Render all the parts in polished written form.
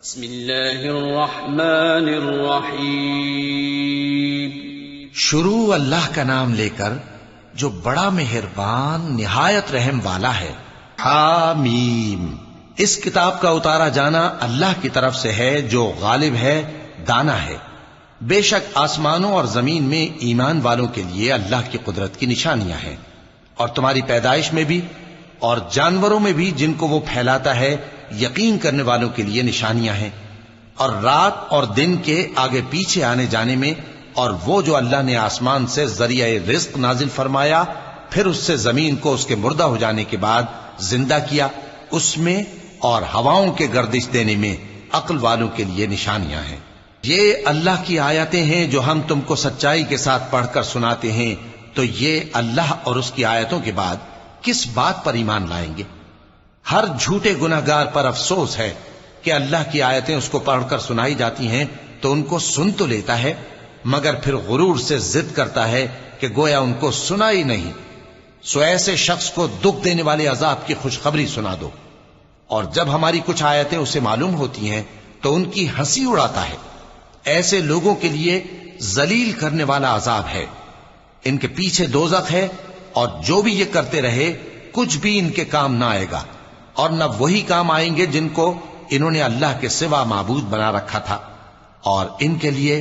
بسم اللہ الرحمن الرحیم۔ شروع اللہ کا نام لے کر جو بڑا مہربان نہایت رحم والا ہے۔ حامیم۔ اس کتاب کا اتارا جانا اللہ کی طرف سے ہے جو غالب ہے، دانا ہے۔ بے شک آسمانوں اور زمین میں ایمان والوں کے لیے اللہ کی قدرت کی نشانیاں ہیں، اور تمہاری پیدائش میں بھی اور جانوروں میں بھی جن کو وہ پھیلاتا ہے یقین کرنے والوں کے لیے نشانیاں ہیں، اور رات اور دن کے آگے پیچھے آنے جانے میں، اور وہ جو اللہ نے آسمان سے ذریعہ رزق نازل فرمایا پھر اس سے زمین کو اس کے مردہ ہو جانے کے بعد زندہ کیا، اس میں اور ہواؤں کے گردش دینے میں عقل والوں کے لیے نشانیاں ہیں۔ یہ اللہ کی آیتیں ہیں جو ہم تم کو سچائی کے ساتھ پڑھ کر سناتے ہیں، تو یہ اللہ اور اس کی آیتوں کے بعد کس بات پر ایمان لائیں گے؟ ہر جھوٹے گناہگار پر افسوس ہے کہ اللہ کی آیتیں اس کو پڑھ کر سنائی جاتی ہیں تو ان کو سن تو لیتا ہے، مگر پھر غرور سے ضد کرتا ہے کہ گویا ان کو سنا ہی نہیں۔ سو ایسے شخص کو دکھ دینے والے عذاب کی خوشخبری سنا دو، اور جب ہماری کچھ آیتیں اسے معلوم ہوتی ہیں تو ان کی ہنسی اڑاتا ہے۔ ایسے لوگوں کے لیے ذلیل کرنے والا عذاب ہے، ان کے پیچھے دوزخ ہے، اور جو بھی یہ کرتے رہے کچھ بھی ان کے کام نہ آئے گا، اور نہ وہی کام آئیں گے جن کو انہوں نے اللہ کے سوا معبود بنا رکھا تھا، اور ان کے لیے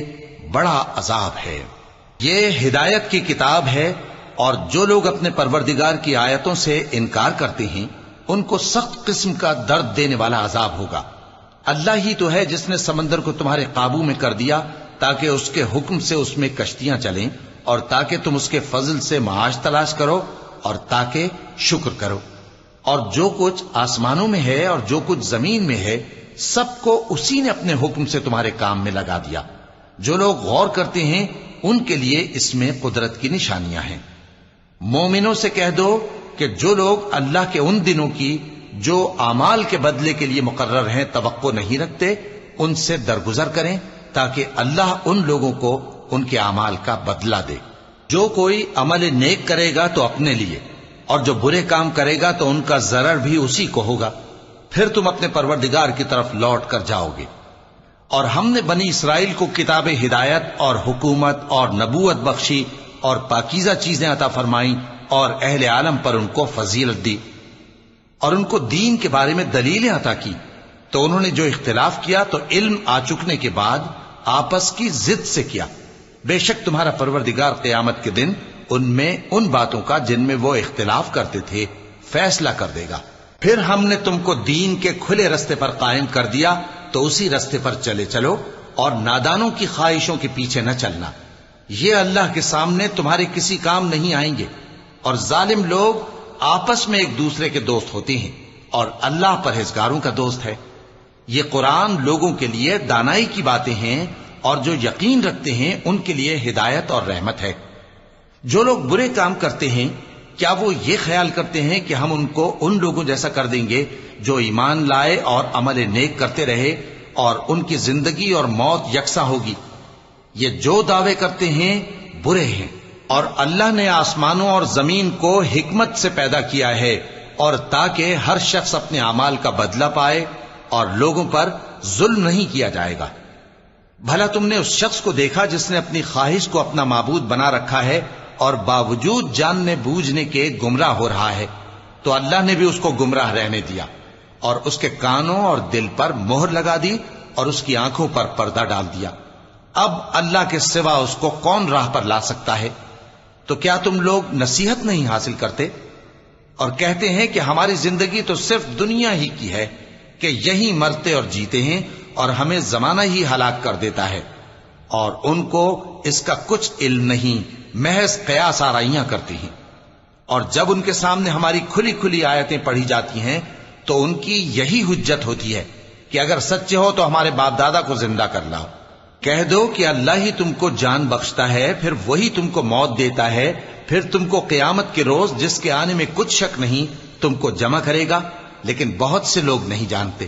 بڑا عذاب ہے۔ یہ ہدایت کی کتاب ہے، اور جو لوگ اپنے پروردگار کی آیتوں سے انکار کرتے ہیں ان کو سخت قسم کا درد دینے والا عذاب ہوگا۔ اللہ ہی تو ہے جس نے سمندر کو تمہارے قابو میں کر دیا تاکہ اس کے حکم سے اس میں کشتیاں چلیں، اور تاکہ تم اس کے فضل سے معاش تلاش کرو، اور تاکہ شکر کرو۔ اور جو کچھ آسمانوں میں ہے اور جو کچھ زمین میں ہے سب کو اسی نے اپنے حکم سے تمہارے کام میں لگا دیا۔ جو لوگ غور کرتے ہیں ان کے لیے اس میں قدرت کی نشانیاں ہیں۔ مومنوں سے کہہ دو کہ جو لوگ اللہ کے ان دنوں کی جو اعمال کے بدلے کے لیے مقرر ہیں توقع نہیں رکھتے، ان سے درگزر کریں تاکہ اللہ ان لوگوں کو ان کے اعمال کا بدلہ دے۔ جو کوئی عمل نیک کرے گا تو اپنے لیے، اور جو برے کام کرے گا تو ان کا ضرر بھی اسی کو ہوگا، پھر تم اپنے پروردگار کی طرف لوٹ کر جاؤ گے۔ اور ہم نے بنی اسرائیل کو کتاب ہدایت اور حکومت اور نبوت بخشی، اور پاکیزہ چیزیں عطا فرمائیں، اور اہل عالم پر ان کو فضیلت دی، اور ان کو دین کے بارے میں دلیلیں عطا کی۔ تو انہوں نے جو اختلاف کیا تو علم آ چکنے کے بعد آپس کی ضد سے کیا۔ بے شک تمہارا پروردگار قیامت کے دن ان میں ان باتوں کا جن میں وہ اختلاف کرتے تھے فیصلہ کر دے گا۔ پھر ہم نے تم کو دین کے کھلے رستے پر قائم کر دیا، تو اسی رستے پر چلے چلو، اور نادانوں کی خواہشوں کے پیچھے نہ چلنا۔ یہ اللہ کے سامنے تمہارے کسی کام نہیں آئیں گے، اور ظالم لوگ آپس میں ایک دوسرے کے دوست ہوتے ہیں، اور اللہ پرہیزگاروں کا دوست ہے۔ یہ قرآن لوگوں کے لیے دانائی کی باتیں ہیں، اور جو یقین رکھتے ہیں ان کے لیے ہدایت اور رحمت ہے۔ جو لوگ برے کام کرتے ہیں کیا وہ یہ خیال کرتے ہیں کہ ہم ان کو ان لوگوں جیسا کر دیں گے جو ایمان لائے اور عمل نیک کرتے رہے، اور ان کی زندگی اور موت یکساں ہوگی؟ یہ جو دعوے کرتے ہیں برے ہیں۔ اور اللہ نے آسمانوں اور زمین کو حکمت سے پیدا کیا ہے، اور تاکہ ہر شخص اپنے اعمال کا بدلہ پائے، اور لوگوں پر ظلم نہیں کیا جائے گا۔ بھلا تم نے اس شخص کو دیکھا جس نے اپنی خواہش کو اپنا معبود بنا رکھا ہے، اور باوجود جاننے بوجھنے کے گمراہ ہو رہا ہے؟ تو اللہ نے بھی اس کو گمراہ رہنے دیا، اور اس کے کانوں اور دل پر مہر لگا دی، اور اس کی آنکھوں پر پردہ ڈال دیا۔ اب اللہ کے سوا اس کو کون راہ پر لا سکتا ہے؟ تو کیا تم لوگ نصیحت نہیں حاصل کرتے؟ اور کہتے ہیں کہ ہماری زندگی تو صرف دنیا ہی کی ہے، کہ یہی مرتے اور جیتے ہیں، اور ہمیں زمانہ ہی ہلاک کر دیتا ہے، اور ان کو اس کا کچھ علم نہیں، محض قیاس آرائیاں کرتے ہیں۔ اور جب ان کے سامنے ہماری کھلی کھلی آیتیں پڑھی جاتی ہیں تو ان کی یہی حجت ہوتی ہے کہ اگر سچے ہو تو ہمارے باپ دادا کو زندہ کر لاؤ۔ کہہ دو کہ اللہ ہی تم کو جان بخشتا ہے، پھر وہی تم کو موت دیتا ہے، پھر تم کو قیامت کے روز جس کے آنے میں کچھ شک نہیں تم کو جمع کرے گا، لیکن بہت سے لوگ نہیں جانتے۔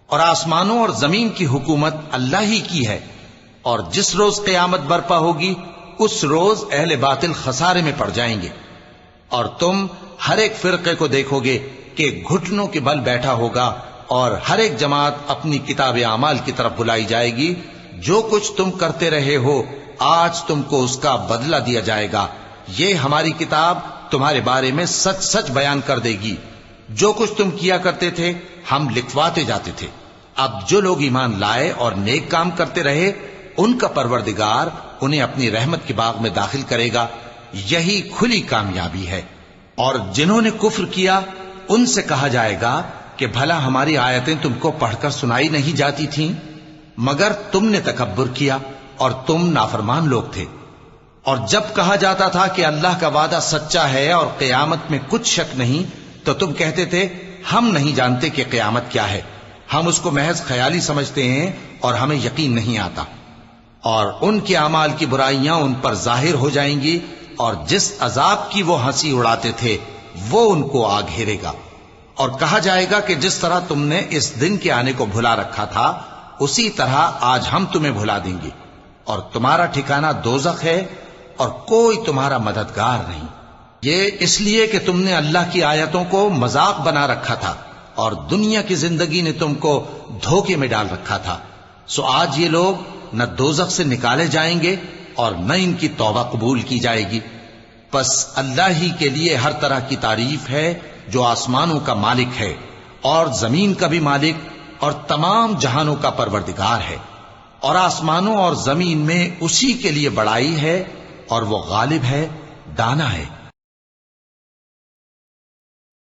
اور آسمانوں اور زمین کی حکومت اللہ ہی کی ہے، اور جس روز قیامت برپا ہوگی اس روز اہل باطل خسارے میں پڑ جائیں گے۔ اور تم ہر ایک فرقے کو دیکھو گے کہ گھٹنوں کے بل بیٹھا ہوگا، اور ہر ایک جماعت اپنی کتاب اعمال کی طرف بلائی جائے گی. جو کچھ تم کرتے رہے ہو آج تم کو اس کا بدلہ دیا جائے گا. یہ ہماری کتاب تمہارے بارے میں سچ سچ بیان کر دے گی. جو کچھ تم کیا کرتے تھے ہم لکھواتے جاتے تھے. اب جو لوگ ایمان لائے اور نیک کام کرتے رہے ان کا پروردگار انہیں اپنی رحمت کے باغ میں داخل کرے گا. یہی کھلی کامیابی ہے. اور جنہوں نے کفر کیا ان سے کہا جائے گا کہ بھلا ہماری آیتیں تم کو پڑھ کر سنائی نہیں جاتی تھیں؟ مگر تم نے تکبر کیا اور تم نافرمان لوگ تھے. اور جب کہا جاتا تھا کہ اللہ کا وعدہ سچا ہے اور قیامت میں کچھ شک نہیں تو تم کہتے تھے ہم نہیں جانتے کہ قیامت کیا ہے. ہم اس کو محض خیالی سمجھتے ہیں اور ہمیں یقین نہیں آتا. اور ان کے اعمال کی برائیاں ان پر ظاہر ہو جائیں گی اور جس عذاب کی وہ ہنسی اڑاتے تھے وہ ان کو آ گھیرے گا. اور کہا جائے گا کہ جس طرح تم نے اس دن کے آنے کو بھلا رکھا تھا اسی طرح آج ہم تمہیں بھلا دیں گے. اور تمہارا ٹھکانہ دوزخ ہے اور کوئی تمہارا مددگار نہیں. یہ اس لیے کہ تم نے اللہ کی آیتوں کو مذاق بنا رکھا تھا اور دنیا کی زندگی نے تم کو دھوکے میں ڈال رکھا تھا. سو آج یہ لوگ نہ دوزخ سے نکالے جائیں گے اور نہ ان کی توبہ قبول کی جائے گی. پس اللہ ہی کے لیے ہر طرح کی تعریف ہے جو آسمانوں کا مالک ہے اور زمین کا بھی مالک اور تمام جہانوں کا پروردگار ہے. اور آسمانوں اور زمین میں اسی کے لیے بڑائی ہے اور وہ غالب ہے، دانا ہے.